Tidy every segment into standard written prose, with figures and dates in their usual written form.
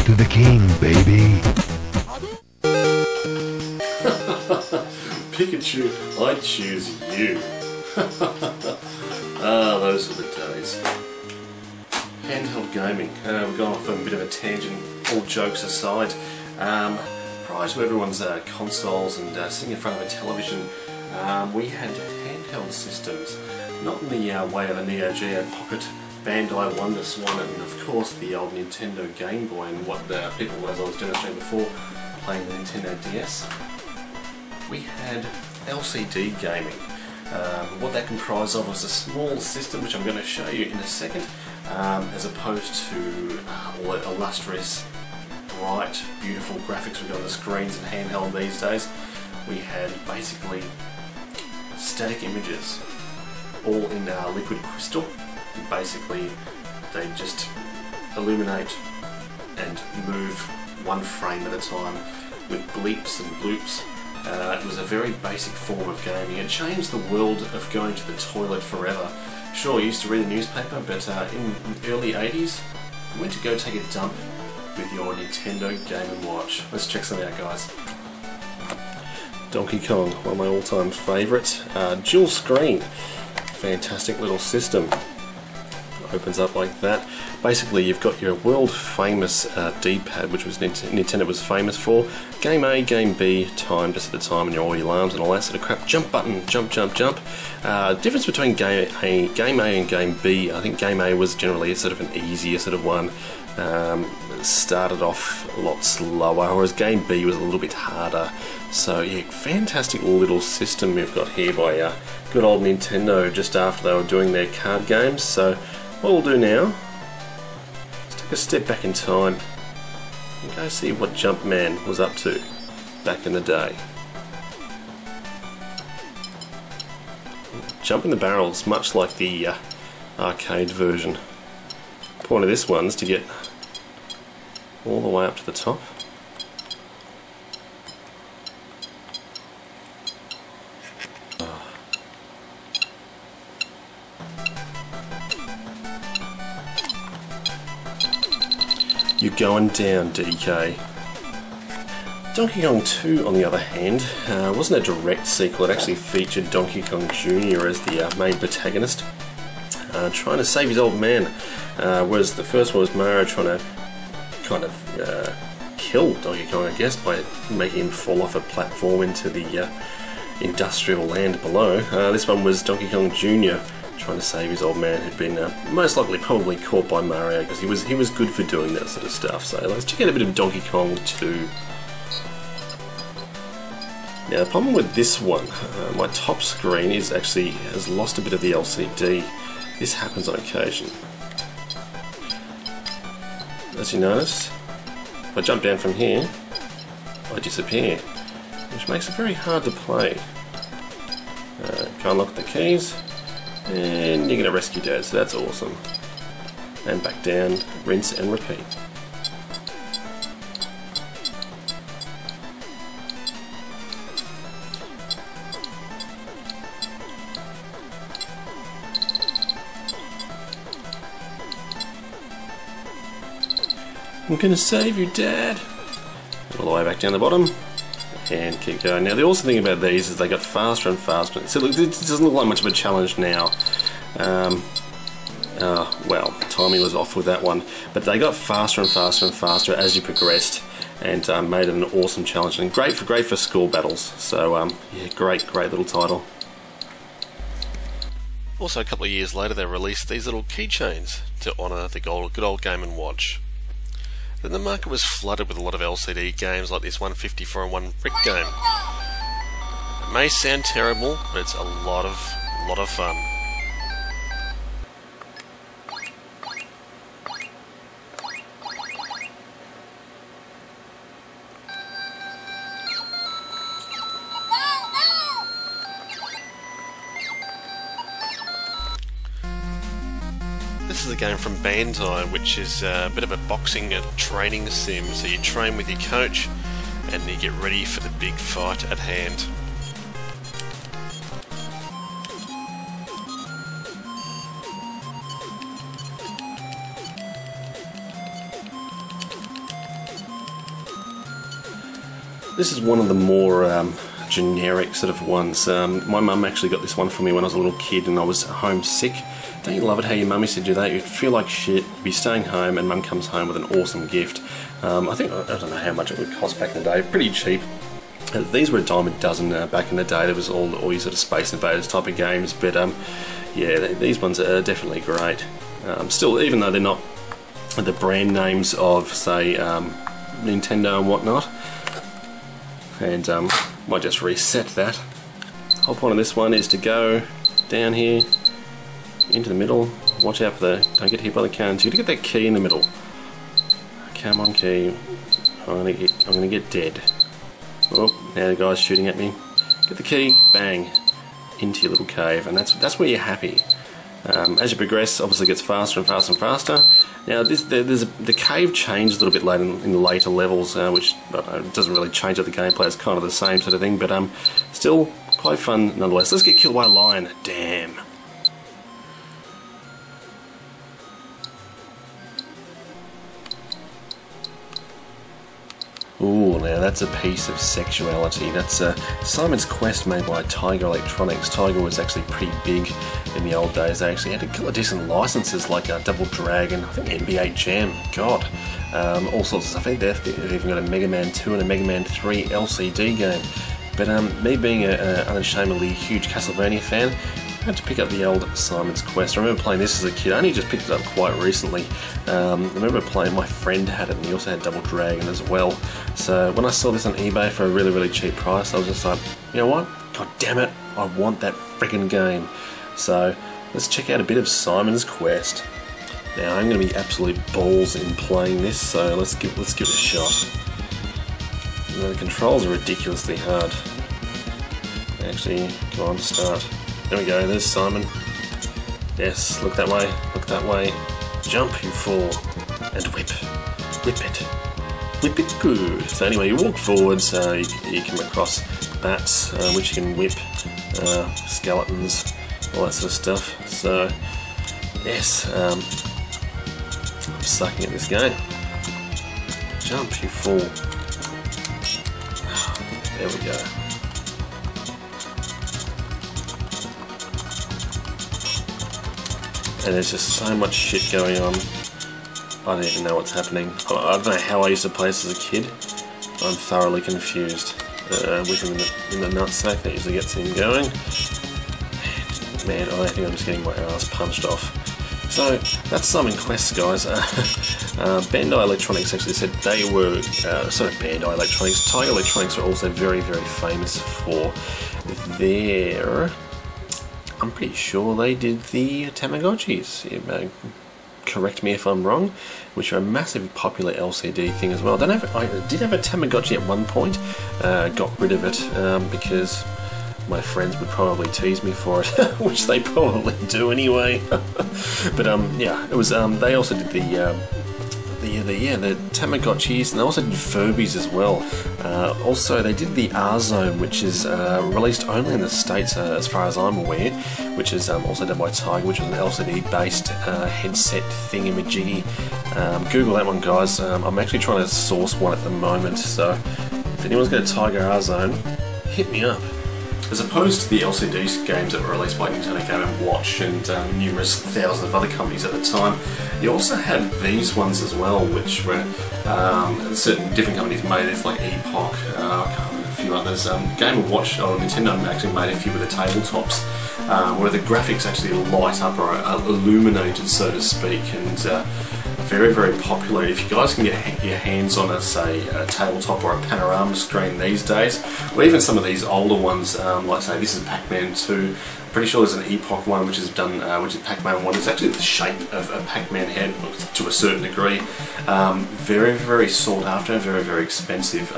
to the king, baby. Pikachu, I choose you. Ah, those were the days. Handheld gaming. We've gone off on a bit of a tangent, all jokes aside. Prior to everyone's consoles and sitting in front of a television, we had handheld systems. Not in the way of a Neo Geo Pocket, Bandai Wonder Swan, and of course the old Nintendo Game Boy, and what people, as I was demonstrating before, playing the Nintendo DS. We had LCD gaming. What that comprised of was a small system, which I'm going to show you in a second, as opposed to all the illustrious, bright, beautiful graphics we've got on the screens and handheld these days. We had basically static images, all in liquid crystal. Basically, they just illuminate and move one frame at a time with bleeps and bloops. It was a very basic form of gaming. It changed the world of going to the toilet forever. Sure, you used to read the newspaper, but in the early 80s, you went to go take a dump with your Nintendo Game & Watch. Let's check some out, guys. Donkey Kong, one of my all-time favourites. Dual screen, fantastic little system. Opens up like that. Basically, you've got your world famous D-pad, which was Nintendo was famous for. Game A, Game B, time just at the time, and all your alarms and all that sort of crap. Jump button, jump, jump, jump. Difference between Game A and Game B. I think Game A was generally a sort of an easier sort of one. Started off a lot slower, whereas Game B was a little bit harder. So yeah, fantastic little system we've got here by good old Nintendo just after they were doing their card games. So what we'll do now is take a step back in time and go see what Jumpman was up to back in the day. Jumping the barrels, much like the arcade version. The point of this one is to get all the way up to the top. You're going down, DK. Donkey Kong 2, on the other hand, wasn't a direct sequel. It actually featured Donkey Kong Jr. as the main protagonist, trying to save his old man. Whereas the first one was Mario trying to kind of kill Donkey Kong, I guess, by making him fall off a platform into the industrial land below. This one was Donkey Kong Jr. trying to save his old man, who'd been most likely probably caught by Mario, because he was good for doing that sort of stuff. So let's check out a bit of Donkey Kong 2. Now the problem with this one, my top screen has lost a bit of the LCD. This happens on occasion. As you notice, if I jump down from here, I disappear, which makes it very hard to play. Go unlock the keys, and you're going to rescue Dad, so that's awesome. And back down, rinse and repeat. I'm going to save you, Dad. All the way back down the bottom. And keep going. Now the awesome thing about these is they got faster and faster. So look, it doesn't look like much of a challenge now. Well, timing was off with that one. But they got faster and faster and faster as you progressed, and made it an awesome challenge. And great for school battles. So yeah, great little title. Also, a couple of years later, they released these little keychains to honour the good old Game & Watch. Then the market was flooded with a lot of LCD games like this 154 and 1 brick game. It may sound terrible, but it's a lot of fun. This is a game from Bandai, which is a bit of a boxing training sim. So you train with your coach and you get ready for the big fight at hand. this is one of the more generic sort of ones. My mum actually got this one for me when I was a little kid and I was homesick. Don't you love it how your mum used to do that? You'd feel like shit, you'd be staying home and mum comes home with an awesome gift. I think, I don't know how much it would cost back in the day, pretty cheap. These were a dime a dozen back in the day. There was all your sort of Space Invaders type of games, but yeah, these ones are definitely great. Still, even though they're not the brand names of, say, Nintendo and whatnot. And might just reset that. The whole point of this one is to go down here into the middle. Watch out for don't get hit by the cans. You got to get that key in the middle. Come on, key. I'm gonna get dead. Oh, now the guy's shooting at me. Get the key, bang, into your little cave, and that's where you're happy. As you progress, obviously it gets faster and faster and faster. Now the cave changed a little bit later in later levels, which doesn't really change up the gameplay. It's kind of the same sort of thing, but still quite fun nonetheless. Let's get killed by a lion. Damn. Ooh, now that's a piece of sexuality. That's Simon's Quest made by Tiger Electronics. Tiger was actually pretty big in the old days. They actually had a couple of decent licenses like Double Dragon, I think NBA Jam, God, all sorts of stuff. I think they've even got a Mega Man 2 and a Mega Man 3 LCD game. But me being an unashamedly huge Castlevania fan, I had to pick up the old Simon's Quest. I remember playing this as a kid. I only just picked it up quite recently. I remember playing, my friend had it, and he also had Double Dragon as well. So when I saw this on eBay for a really, really cheap price, I was just like, you know what? God damn it, I want that freaking game. So let's check out a bit of Simon's Quest. Now I'm going to be absolute balls in playing this, so let's give it a shot. You know, the controls are ridiculously hard. Actually, come on, start. There we go, there's Simon. Yes, look that way, look that way. Jump, you fool. And whip. Whip it. Whip it good. So anyway, you walk forward, so you come across bats, which you can whip, skeletons, all that sort of stuff. So, yes, I'm sucking at this game. Jump, you fool. There we go. And there's just so much shit going on. I don't even know what's happening. I don't know how I used to play this as a kid. I'm thoroughly confused. With him in the nutsack, that usually gets him going. Man, I think I'm just getting my ass punched off. So, that's Simon Quest, guys. Bandai Electronics actually said they were, sorry, Bandai Electronics, Tiger Electronics are also very, very famous for their... I'm pretty sure they did the Tamagotchis. Correct me if I'm wrong, which are a massive popular LCD thing as well. I did have a Tamagotchi at one point. Got rid of it because my friends would probably tease me for it, which they probably do anyway. But yeah, it was. They also did the Tamagotchis, and they also did Furbies as well. Also, they did the R-Zone, which is released only in the States, as far as I'm aware, which is also done by Tiger, which is an LCD-based headset thingamajiggy. Google that one, guys. I'm actually trying to source one at the moment, so if anyone's got a Tiger R-Zone, hit me up. As opposed to the LCD games that were released by Nintendo Game & Watch and numerous thousands of other companies at the time, you also had these ones as well, which were certain different companies made. It's like Epoch, I can't remember a few others. Game & Watch, or Nintendo actually made a few of the tabletops, where the graphics actually light up or are illuminated, so to speak, and very, very popular. If you guys can get your hands on say a tabletop or a panorama screen these days, or even some of these older ones, like say this is Pac-Man 2. Pretty sure there's an Epoch one which is done, which is Pac-Man 1. It's actually the shape of a Pac-Man head to a certain degree. Very, very sought after, very, very expensive.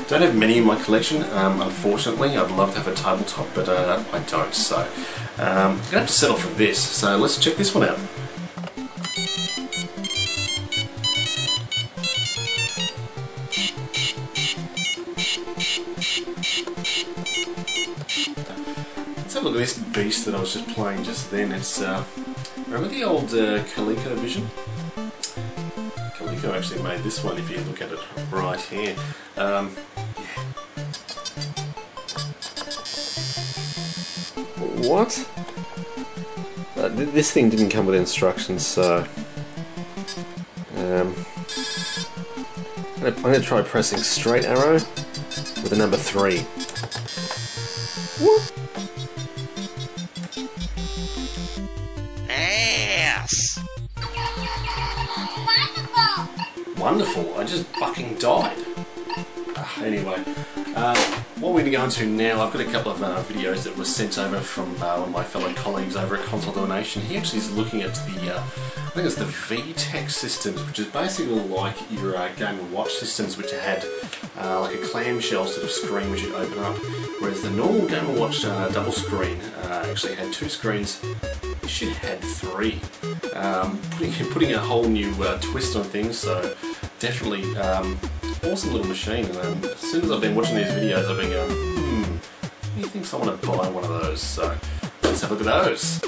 Don't have many in my collection, unfortunately. I'd love to have a tabletop, but I don't. So I'm gonna have to settle for this. So let's check this one out. Let's have a look at this beast that I was just playing just then. It's remember the old ColecoVision? Coleco actually made this one if you look at it right here. Yeah, What? This thing didn't come with instructions, so I'm going to try pressing straight arrow with the number 3. What? Ass! Wonderful, I just fucking died. Anyway, what we're going to go into now, I've got a couple of videos that were sent over from one of my fellow colleagues over at Domination. He actually is looking at the, I think it's the VTech systems, which is basically like your Game & Watch systems, which had like a clamshell sort of screen which you open up, whereas the normal Game & Watch double screen actually had 2 screens. This shit had 3. Putting a whole new twist on things, so definitely awesome little machine. And as soon as I've been watching these videos, I've been going, he thinks I want to buy one of those, so let's have a look at those.